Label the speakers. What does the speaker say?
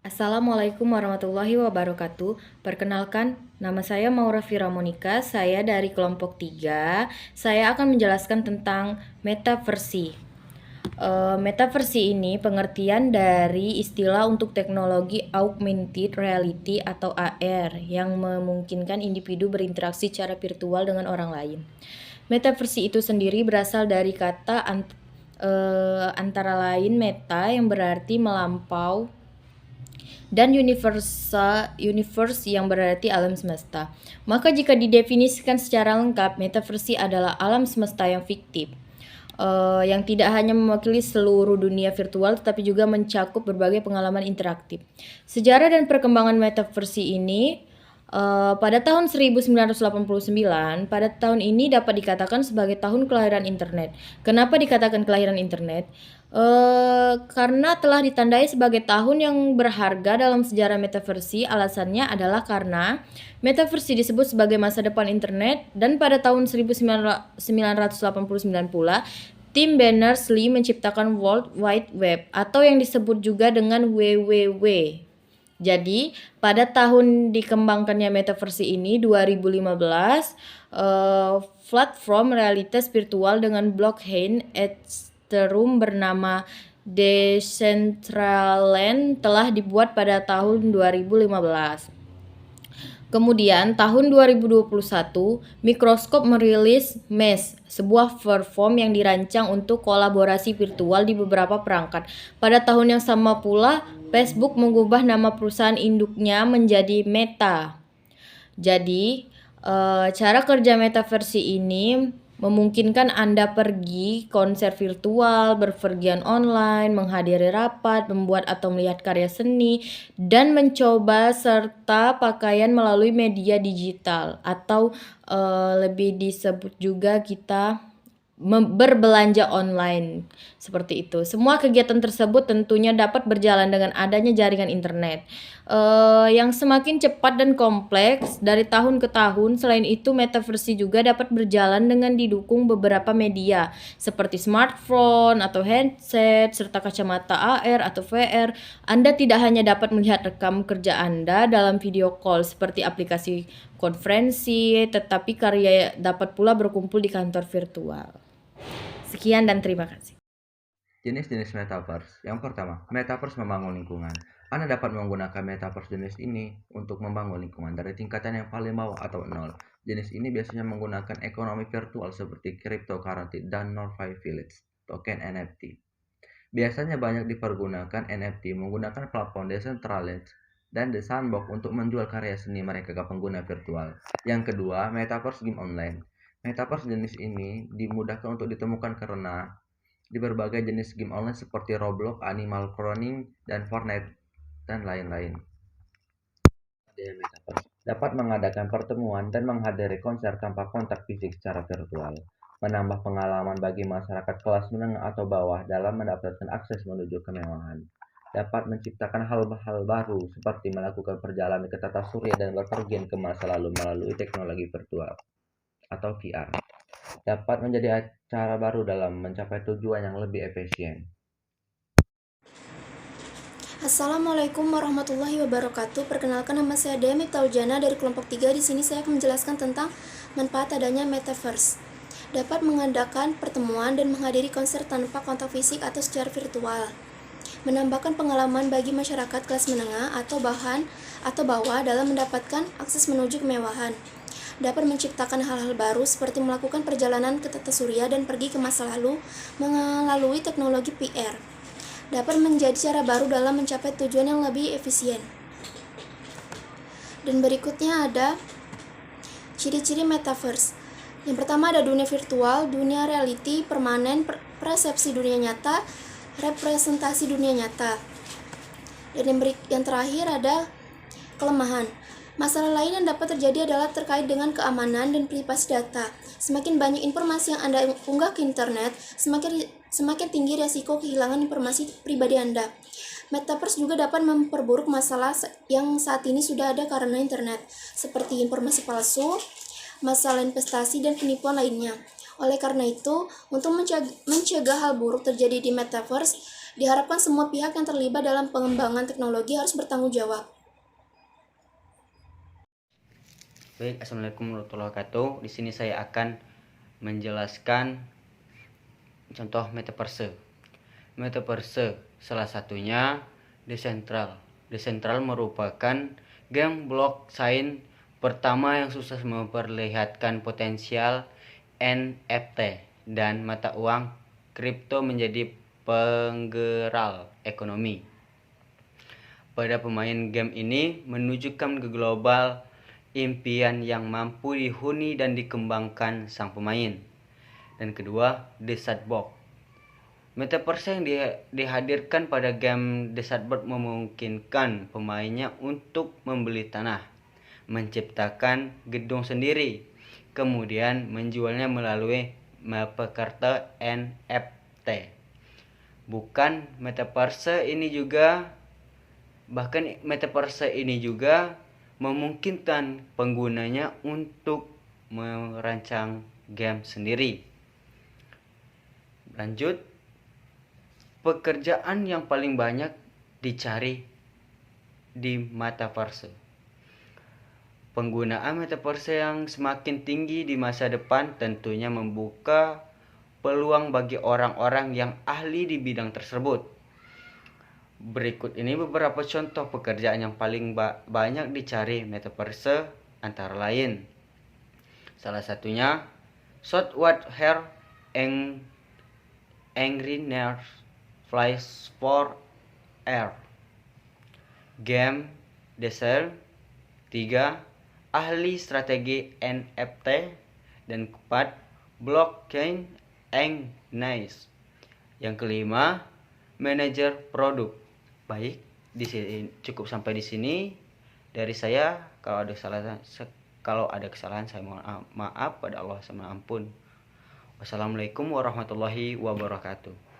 Speaker 1: Assalamualaikum warahmatullahi wabarakatuh. Perkenalkan, nama saya Maura Fira Monika, saya dari kelompok 3. Saya akan menjelaskan tentang metaversi. Metaversi ini pengertian dari istilah untuk teknologi augmented reality atau AR yang memungkinkan individu berinteraksi secara virtual dengan orang lain. Metaversi itu sendiri berasal dari kata antara lain meta yang berarti melampau dan universe yang berarti alam semesta. Maka jika didefinisikan secara lengkap, metaversi adalah alam semesta yang fiktif, yang tidak hanya mewakili seluruh dunia virtual tetapi juga mencakup berbagai pengalaman interaktif. Sejarah dan perkembangan metaversi ini pada tahun 1989, pada tahun ini dapat dikatakan sebagai tahun kelahiran internet. Kenapa dikatakan kelahiran internet? Karena telah ditandai sebagai tahun yang berharga dalam sejarah metaversi. Alasannya adalah karena metaversi disebut sebagai masa depan internet, dan pada tahun 1989 pula Tim Berners-Lee menciptakan World Wide Web atau yang disebut juga dengan WWW. Jadi, pada tahun dikembangkannya metaversi ini 2015, platform realitas virtual dengan blockchain Ethereum bernama Decentraland telah dibuat pada tahun 2015. Kemudian tahun 2021, Microsoft merilis Mesh, sebuah platform yang dirancang untuk kolaborasi virtual di beberapa perangkat. Pada tahun yang sama pula, Facebook mengubah nama perusahaan induknya menjadi Meta. Jadi, cara kerja metaversi ini memungkinkan Anda pergi konser virtual, berpergian online, menghadiri rapat, membuat atau melihat karya seni, dan mencoba serta pakaian melalui media digital atau lebih disebut juga kita berbelanja online seperti itu. Semua kegiatan tersebut tentunya dapat berjalan dengan adanya jaringan internet yang semakin cepat dan kompleks dari tahun ke tahun. Selain itu, metaversi juga dapat berjalan dengan didukung beberapa media seperti smartphone atau headset serta kacamata AR atau VR. Anda tidak hanya dapat melihat rekam kerja Anda dalam video call seperti aplikasi konferensi, tetapi karya dapat pula berkumpul di kantor virtual. Sekian dan terima kasih.
Speaker 2: Jenis-jenis metaverse. Yang pertama, metaverse membangun lingkungan. Anda dapat menggunakan metaverse jenis ini untuk membangun lingkungan dari tingkatan yang paling bawah atau nol. Jenis ini biasanya menggunakan ekonomi virtual seperti cryptocurrency dan NorFi Village, token NFT. Biasanya banyak dipergunakan NFT menggunakan platform decentralized dan The Sandbox untuk menjual karya seni mereka ke pengguna virtual. Yang kedua, metaverse game online. Metaverse jenis ini dimudahkan untuk ditemukan karena di berbagai jenis game online seperti Roblox, Animal Crossing, dan Fortnite, dan lain-lain. Metaverse dapat mengadakan pertemuan dan menghadiri konser tanpa kontak fisik secara virtual, menambah pengalaman bagi masyarakat kelas menengah atau bawah dalam mendapatkan akses menuju kemewahan. Dapat menciptakan hal-hal baru seperti melakukan perjalanan ke tata surya dan berpergian ke masa lalu melalui teknologi virtual atau VR. Dapat menjadi cara baru dalam mencapai tujuan yang lebih efisien.
Speaker 3: Assalamualaikum warahmatullahi wabarakatuh. Perkenalkan, nama saya Demi Taujana dari kelompok 3. Di sini saya akan menjelaskan tentang manfaat adanya metaverse. Dapat mengadakan pertemuan dan menghadiri konser tanpa kontak fisik atau secara virtual. Menambahkan pengalaman bagi masyarakat kelas menengah atau bawah dalam mendapatkan akses menuju kemewahan. Dapat menciptakan hal-hal baru seperti melakukan perjalanan ke tata surya dan pergi ke masa lalu melalui teknologi VR. Dapat menjadi cara baru dalam mencapai tujuan yang lebih efisien. Dan berikutnya ada ciri-ciri metaverse. Yang pertama ada dunia virtual, dunia reality, permanen, persepsi dunia nyata, representasi dunia nyata. Dan yang terakhir ada kelemahan. Masalah lain yang dapat terjadi adalah terkait dengan keamanan dan privasi data. Semakin banyak informasi yang Anda unggah ke internet, semakin tinggi risiko kehilangan informasi pribadi Anda. Metaverse juga dapat memperburuk masalah yang saat ini sudah ada karena internet, seperti informasi palsu, masalah investasi, dan penipuan lainnya. Oleh karena itu, untuk mencegah hal buruk terjadi di metaverse, Diharapkan semua pihak yang terlibat dalam pengembangan teknologi harus bertanggung jawab.
Speaker 4: Baik, assalamualaikum warahmatullahi wabarakatuh. Di sini saya akan menjelaskan contoh metaverse. Metaverse salah satunya Decentral. Decentral merupakan game blockchain pertama yang sukses memperlihatkan potensial NFT dan mata uang kripto menjadi penggerak ekonomi. Pada pemain game ini menunjukkan ke global impian yang mampu dihuni dan dikembangkan sang pemain. Dan kedua, The Sandbox. Metaverse yang dihadirkan pada game The Sandbox memungkinkan pemainnya untuk membeli tanah, menciptakan gedung sendiri, kemudian menjualnya melalui kartu NFT. Bahkan metaverse ini juga memungkinkan penggunanya untuk merancang game sendiri. Lanjut, pekerjaan yang paling banyak dicari di metaverse. Penggunaan metaverse yang semakin tinggi di masa depan tentunya membuka peluang bagi orang-orang yang ahli di bidang tersebut. Berikut ini beberapa contoh pekerjaan yang paling banyak dicari metaverse, antara lain. Salah satunya software hair engineer flies for air, game designer, 3 ahli strategi NFT, dan 4 blockchain engineers. Yang kelima, manajer produk. Baik, di sini cukup sampai di sini dari saya. Kalau ada kesalahan saya mohon maaf pada Allah sama ampun. Wassalamualaikum warahmatullahi wabarakatuh.